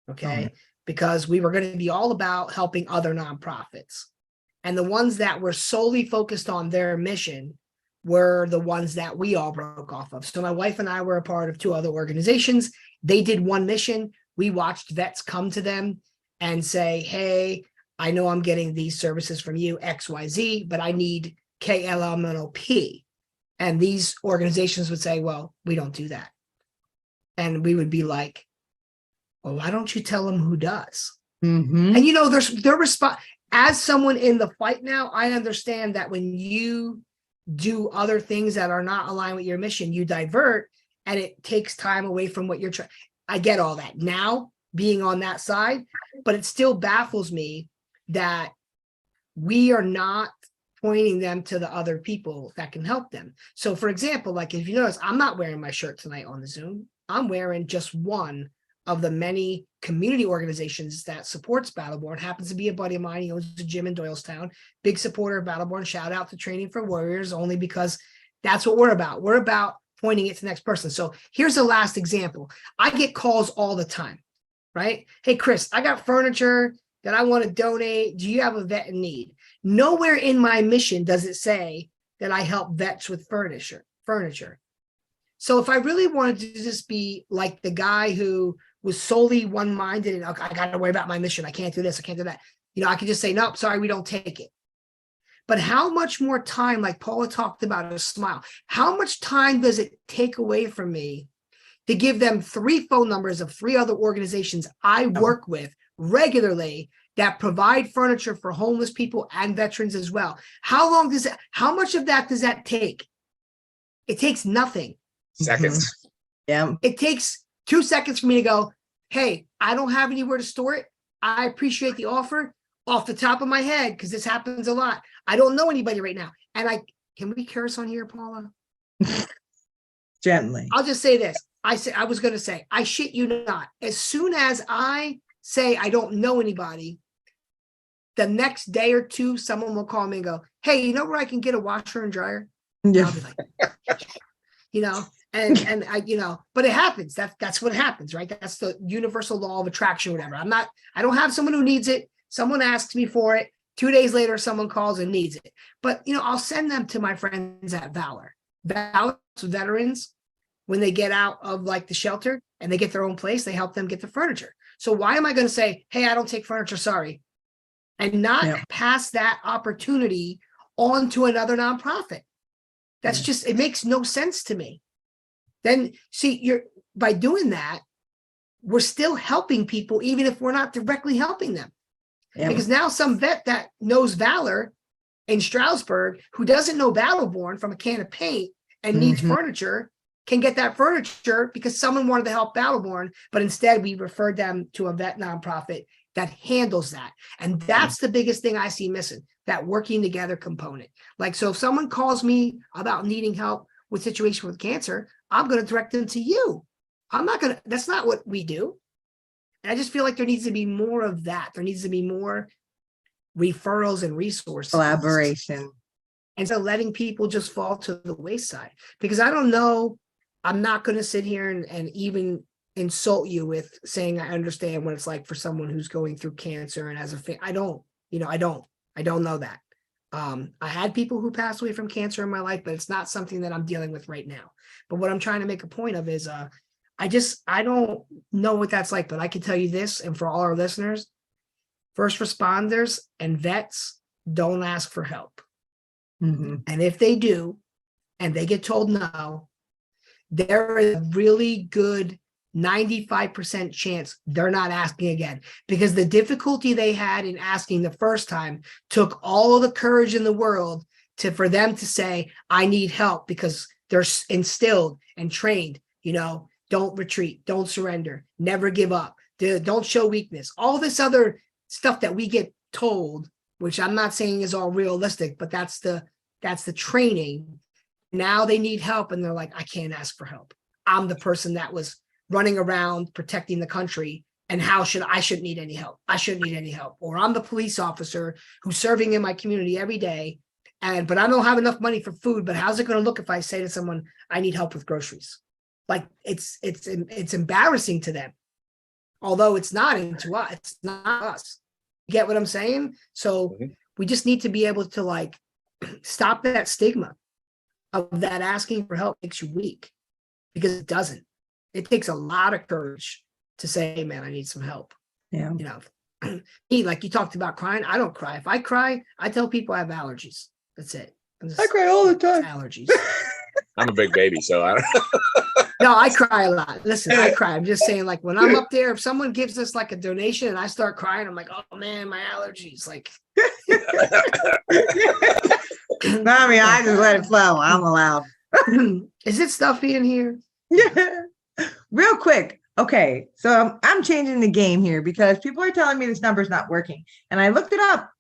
okay, because we were going to be all about helping other nonprofits, and the ones that were solely focused on their mission were the ones that we all broke off of. So my wife and I were a part of 2 other organizations. They did one mission. We watched vets come to them and say, hey, I know I'm getting these services from you, XYZ, but I need KLMNOP. And these organizations would say, well, we don't do that. And we would be like, well, why don't you tell them who does? Mhm. And, their response, as someone in the fight now, I understand that when you do other things that are not aligned with your mission, you divert, and it takes time away from what you're trying. I get all that now, being on that side, but it still baffles me that we are not pointing them to the other people that can help them. So for example, like if you notice, I'm not wearing my shirt tonight on the Zoom. I'm wearing just one of the many community organizations that supports Battleborn. Happens to be a buddy of mine. He owns a gym in Doylestown. Big supporter of Battleborn. Shout out to Training for Warriors, only because that's what we're about. We're about pointing it to the next person. So here's the last example. I get calls all the time, right? Hey, Chris, I got furniture that I want to donate. Do you have a vet in need? Nowhere in my mission does it say that I help vets with furniture. So if I really wanted to just be like the guy who was solely one-minded and okay, I got to worry about my mission, I can't do this, I can't do that. I could just say, nope, sorry, we don't take it. But how much more time, like Paula talked about, a smile, how much time does it take away from me to give them 3 phone numbers of 3 other organizations I work with regularly that provide furniture for homeless people and veterans as well? How much of that does that take? It takes nothing. Seconds. Yeah. It takes 2 seconds for me to go, hey, I don't have anywhere to store it. I appreciate the offer. Off the top of my head, because this happens a lot, I don't know anybody right now. And can we curse on here, Paula? Gently. I'll just say this. I shit you not. As soon as I say I don't know anybody, the next day or 2, someone will call me and go, hey, you know where I can get a washer and dryer? Yeah. I'll be like, and I, but it happens. That's what happens, right? That's the universal law of attraction, whatever. I don't have someone who needs it. Someone asks me for it. 2 days later, someone calls and needs it. But, I'll send them to my friends at Valor. Valor veterans, when they get out of like the shelter and they get their own place, they help them get the furniture. So why am I going to say, hey, I don't take furniture, sorry, and not pass that opportunity on to another nonprofit? That's just, it makes no sense to me. Then see, by doing that, we're still helping people, even if we're not directly helping them. Yeah. Because now some vet that knows Valor in Stroudsburg, who doesn't know Battleborn from a can of paint and needs furniture, can get that furniture because someone wanted to help Battleborn, but instead we referred them to a vet nonprofit that handles that. And that's the biggest thing I see missing, that working together component. Like, so if someone calls me about needing help with situation with cancer, I'm going to direct them to you. That's not what we do. And I just feel like there needs to be more of that. There needs to be more referrals and resources. Collaboration. And so letting people just fall to the wayside. Because I don't know, I'm not going to sit here and even insult you with saying I understand what it's like for someone who's going through cancer and as a I don't know that. I had people who passed away from cancer in my life, but it's not something that I'm dealing with right now. But what I'm trying to make a point of is I don't know what that's like, but I can tell you this, and for all our listeners, first responders and vets don't ask for help. And if they do, and they get told no, there is a really good 95% chance they're not asking again, because the difficulty they had in asking the first time took all of the courage in the world for them to say, I need help, because they're instilled and trained, don't retreat, don't surrender, never give up, don't show weakness, all this other stuff that we get told, which I'm not saying is all realistic, but that's the training. Now they need help and they're like, I can't ask for help. I'm the person that was running around protecting the country, and I shouldn't need any help. I shouldn't need any help. Or I'm the police officer who's serving in my community every day, but I don't have enough money for food. But how's it going to look if I say to someone, I need help with groceries? Like it's embarrassing to them, although it's not to us. It's not us. You get what I'm saying? So we just need to be able to stop that stigma of that asking for help makes you weak, because it doesn't. It takes a lot of courage to say, hey, man, I need some help. Yeah. Like you talked about crying. I don't cry. If I cry, I tell people I have allergies. That's it. I cry all the time. Allergies. I'm a big baby, so I don't. No, I cry a lot. Listen, I cry. I'm just saying, when I'm up there, if someone gives us a donation and I start crying, I'm like, oh man, my allergies. Mommy, I just let it flow. I'm allowed. Is it stuffy in here? Yeah. Real quick. Okay. So I'm changing the game here because people are telling me this number is not working. And I looked it up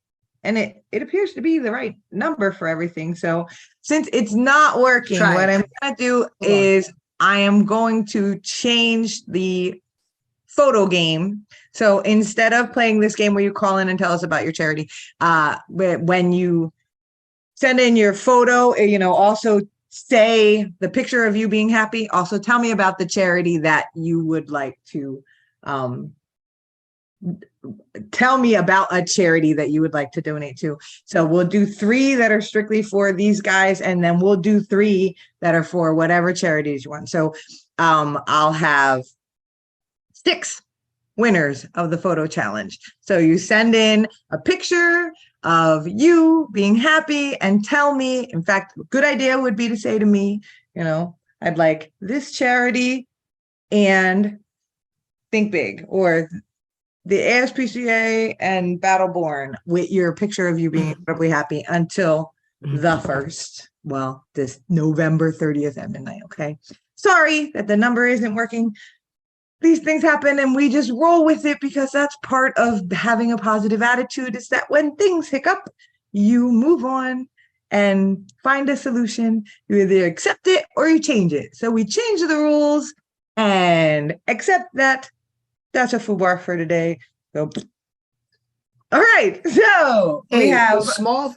and it appears to be the right number for everything. So since it's not working, what I'm going to do is I am going to change the photo game. So instead of playing this game where you call in and tell us about your charity, when you send in your photo, also say the picture of you being happy. Also tell me about the charity that you would like to tell me about a charity that you would like to donate to. So we'll do 3 that are strictly for these guys, and then we'll do 3 that are for whatever charities you want. So I'll have 6 winners of the photo challenge. So you send in a picture of you being happy and tell me, in fact, a good idea would be to say to me, I'd like this charity and Think Big, or the ASPCA and Battleborn, with your picture of you being incredibly happy until the 1st. Well, this November 30th at midnight. Okay. Sorry that the number isn't working. These things happen and we just roll with it, because that's part of having a positive attitude, is that when things hiccup, you move on and find a solution. You either accept it or you change it. So we change the rules and accept that. That's a FUBAR for today. So, all right. So we have small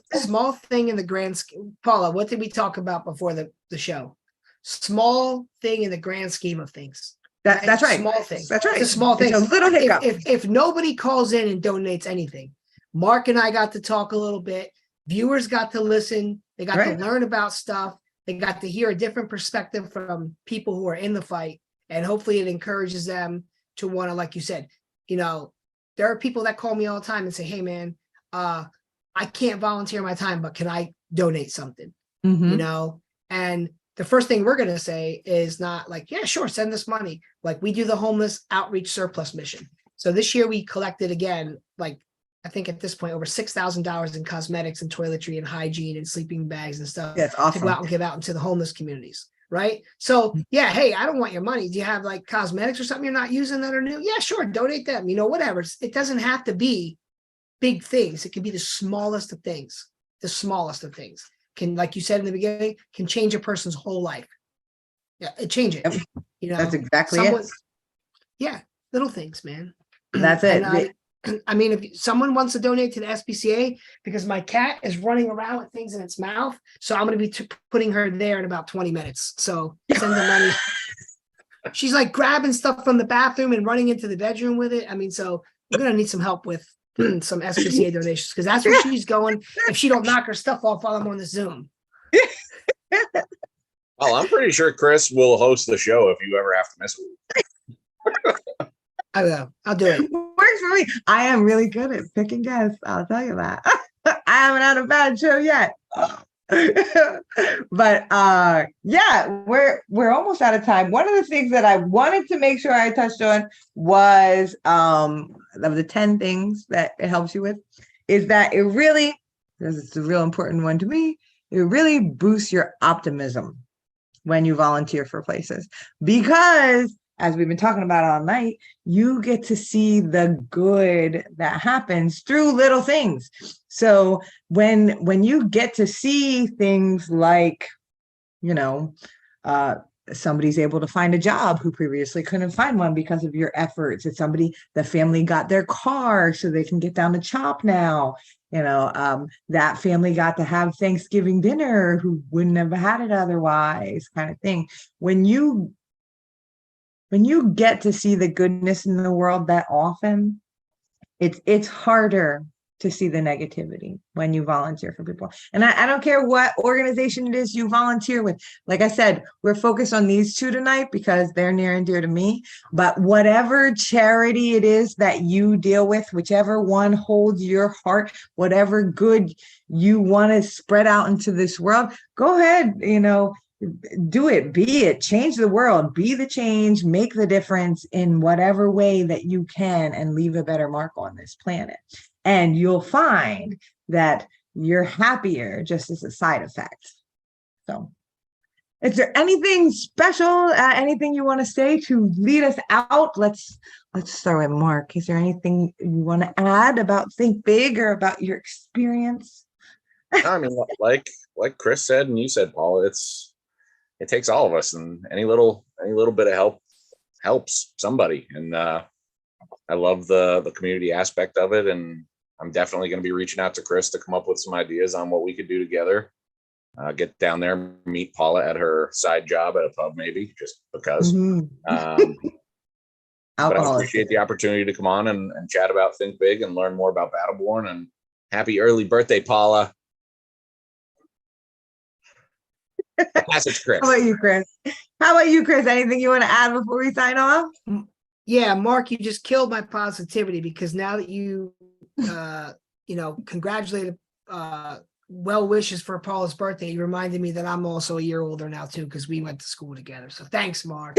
thing in the grand scheme. Paula, what did we talk about before the show? Small thing in the grand scheme of things. That's right. Small thing. That's right. It's a small thing. It's a little hiccup. If nobody calls in and donates anything, Mark and I got to talk a little bit. Viewers got to listen. They got to learn about stuff. They got to hear a different perspective from people who are in the fight. And hopefully it encourages them to want to, like you said, there are people that call me all the time and say, hey, man, I can't volunteer my time, but can I donate something? And the first thing we're going to say is not yeah, sure, send this money. We do the homeless outreach surplus mission. So this year we collected again, I think at this point, over $6,000 in cosmetics and toiletry and hygiene and sleeping bags and stuff. That's awesome. To go out and give out into the homeless communities. Right. So, yeah, hey, I don't want your money. Do you have cosmetics or something you're not using that are new? Yeah, sure. Donate them. Whatever. It doesn't have to be big things. It can be the smallest of things. The smallest of things can, like you said in the beginning, can change a person's whole life. Yeah, change it. That's exactly it. Yeah, little things, man. That's it. I mean, if someone wants to donate to the SPCA, because my cat is running around with things in its mouth, so I'm going to be putting her there in about 20 minutes. So send the money. She's grabbing stuff from the bathroom and running into the bedroom with it. I mean, so we're going to need some help with some SPCA donations, because that's where she's going if she don't knock her stuff off while I'm on the Zoom. Well, I'm pretty sure Chris will host the show if you ever have to miss it. I will. I'll do it. Works for me. I am really good at picking guests. I'll tell you that. I haven't had a bad show yet. But yeah, we're almost out of time. One of the things that I wanted to make sure I touched on was of the 10 things that it helps you with is that it really, because it's a real important one to me, it really boosts your optimism when you volunteer for places, because as we've been talking about all night, you get to see the good that happens through little things. So when you get to see things like, you know, somebody's able to find a job who previously couldn't find one because of your efforts. It's somebody, the family got their car so they can get down to CHOP now. You know, that family got to have Thanksgiving dinner who wouldn't have had it otherwise, kind of thing. When you get to see the goodness in the world that often, it's harder to see the negativity when you volunteer for people. And I don't care what organization it is you volunteer with. Like I said, we're focused on these two tonight because they're near and dear to me. But whatever charity it is that you deal with, whichever one holds your heart, whatever good you want to spread out into this world, go ahead, you know, do it, be it, change the world, be the change, make the difference in whatever way that you can and leave a better mark on this planet. And you'll find that you're happier just as a side effect. So is there anything special, anything you want to say to lead us out? Let's start with Mark. Is there anything you want to add about Think Big or about your experience? I mean, like Chris said and you said, Paul, it takes all of us, and any little bit of help helps somebody. And I love the community aspect of it, and I'm definitely going to be reaching out to Chris to come up with some ideas on what we could do together. Get down there, meet Paula at her side job at a pub, maybe just because. But I appreciate the opportunity to come on and chat about Think Big and learn more about Battleborn. And happy early birthday, Paula. Pass it to Chris. How about you, Chris? Anything you want to add before we sign off? Yeah, Mark, you just killed my positivity, because now that you congratulated well wishes for Paula's birthday, you reminded me that I'm also a year older now too, because we went to school together. So thanks, Mark.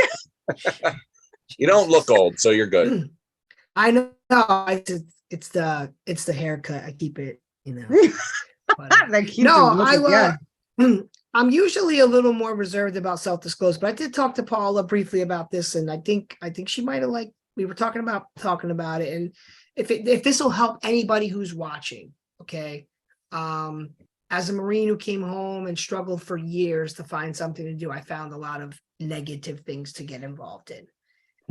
You don't look old, so you're good. I know. It's the haircut. I keep it, But, I'm usually a little more reserved about self-disclosure, but I did talk to Paula briefly about this, and I think she might have we were talking about it, and if this will help anybody who's watching, okay. As a Marine who came home and struggled for years to find something to do, I found a lot of negative things to get involved in.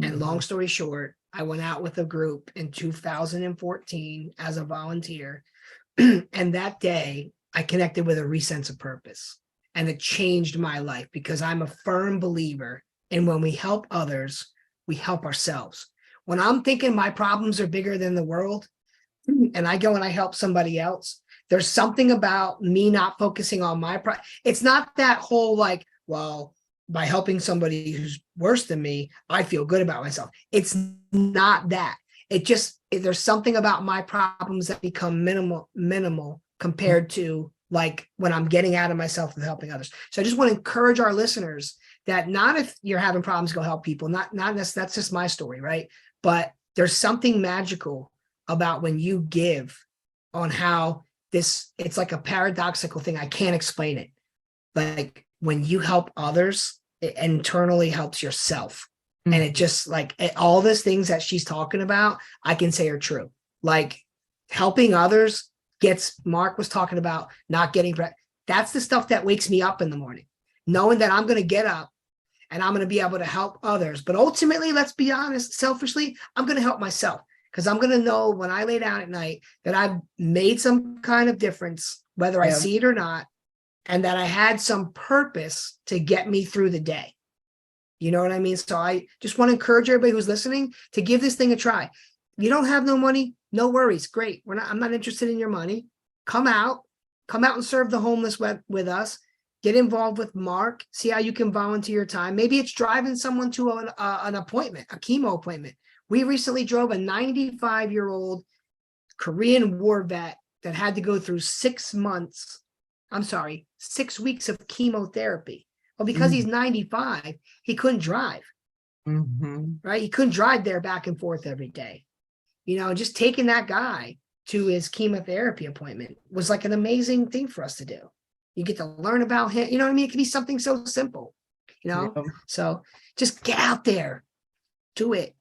And long story short, I went out with a group in 2014 as a volunteer, and that day I connected with a sense of purpose. And it changed my life, because I'm a firm believer in when we help others, we help ourselves. When I'm thinking my problems are bigger than the world, and I go and I help somebody else, there's something about me not focusing on my problem. It's not that whole by helping somebody who's worse than me, I feel good about myself. It's not that. There's something about my problems that become minimal compared to when I'm getting out of myself and helping others. So I just want to encourage our listeners that not if you're having problems, go help people. Not that's just my story, right? But there's something magical about when you give, on how it's like a paradoxical thing. I can't explain it. Like when you help others, it internally helps yourself. And it just all those things that she's talking about, I can say are true. Like helping others Mark was talking about not getting, that's the stuff that wakes me up in the morning, knowing that I'm going to get up and I'm going to be able to help others. But ultimately, let's be honest, selfishly, I'm going to help myself, because I'm going to know when I lay down at night that I've made some kind of difference, whether I see it or not, and that I had some purpose to get me through the day. You know what I mean? So I just want to encourage everybody who's listening to give this thing a try. You don't have no money, no worries. Great. I'm not interested in your money. Come out and serve the homeless with us. Get involved with Mark. See how you can volunteer your time. Maybe it's driving someone to an appointment, a chemo appointment. We recently drove a 95-year-old Korean War vet that had to go through 6 months I'm sorry, 6 weeks of chemotherapy. Well, because he's 95, he couldn't drive, Mhm. right? He couldn't drive there back and forth every day. You know, just taking that guy to his chemotherapy appointment was like an amazing thing for us to do. You get to learn about him. You know what I mean? It could be something so simple, you know? Yeah. So just get out there, do it,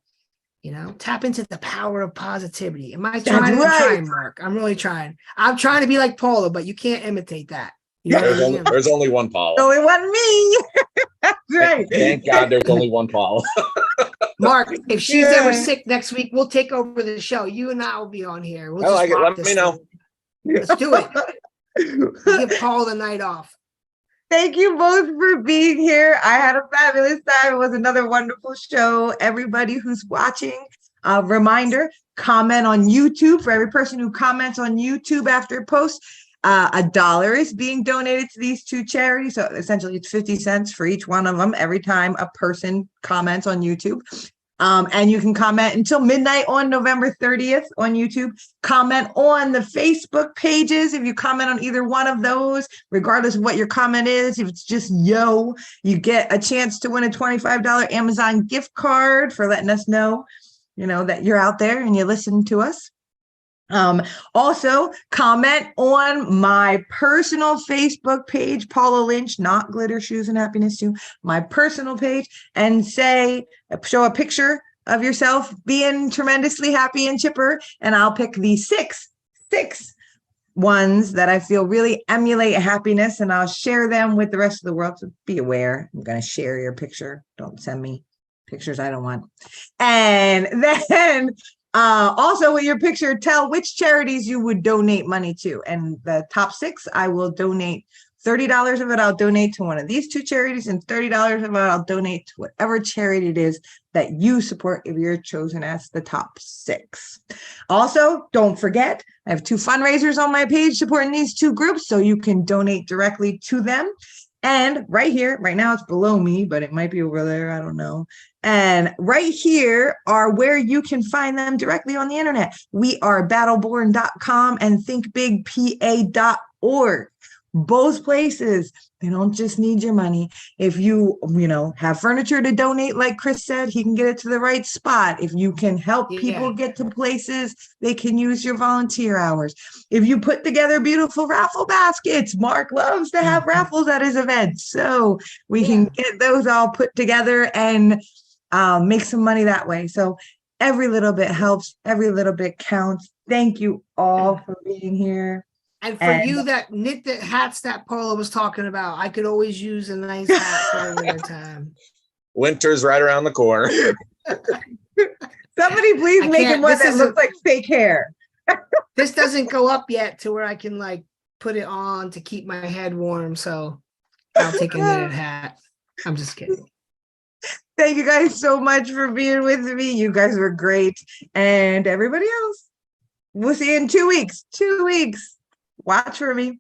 you know, tap into the power of positivity. Am I trying? I'm right. trying, Mark. I'm really trying. I'm trying to be like Paula, but you can't imitate that. You know what I mean? There's only one Paula. So it wasn't me. That's right. Thank God there's only one Paula. Mark, if she's Yeah. ever sick next week, we'll take over the show. You and I will be on here. We'll I like it. rock Let this me know. thing. Let's do it. We'll give Paul the night off. Thank you both for being here. I had a fabulous time. It was another wonderful show. Everybody who's watching, a reminder, comment on YouTube. For every person who comments on YouTube after a post, $1 is being donated to these two charities. So essentially it's 50 cents for each one of them every time a person comments on YouTube. And you can comment until midnight on November 30th on YouTube. Comment on the Facebook pages. If you comment on either one of those, regardless of what your comment is, if it's just yo, you get a chance to win a $25 Amazon gift card for letting us know, you know, that you're out there and you listen to us. Also comment on my personal Facebook page, Paula Lynch, not Glitter Shoes and Happiness Too, my personal page, and show a picture of yourself being tremendously happy and chipper. And I'll pick the six ones that I feel really emulate happiness, and I'll share them with the rest of the world. So be aware, I'm going to share your picture. Don't send me pictures I don't want. And then also with your picture, tell which charities you would donate money to. And the top 6, I will donate $30 of it. I'll donate to one of these two charities, and $30 of it I'll donate to whatever charity it is that you support if you're chosen as the top 6. Also, don't forget, I have 2 fundraisers on my page supporting these 2 groups, so you can donate directly to them. And right here, right now it's below me, but it might be over there. I don't know. And right here are where you can find them directly on the internet. We are battleborn.com and thinkbigpa.org. Both places, they don't just need your money. If you have furniture to donate, like Chris said, he can get it to the right spot. If you can help people get to places, they can use your volunteer hours. If you put together beautiful raffle baskets, Mark loves to have raffles at his events. So we can get those all put together and make some money that way. So every little bit helps. Every little bit counts. Thank you all for being here. And for you that knit the hats that Paula was talking about, I could always use a nice hat for the winter time. Winter's right around the corner. Somebody please make him one that looks like fake hair. This doesn't go up yet to where I can like put it on to keep my head warm. So I'll take a knitted hat. I'm just kidding. Thank you guys so much for being with me. You guys were great. And everybody else, we'll see you in 2 weeks. 2 weeks. Watch for me.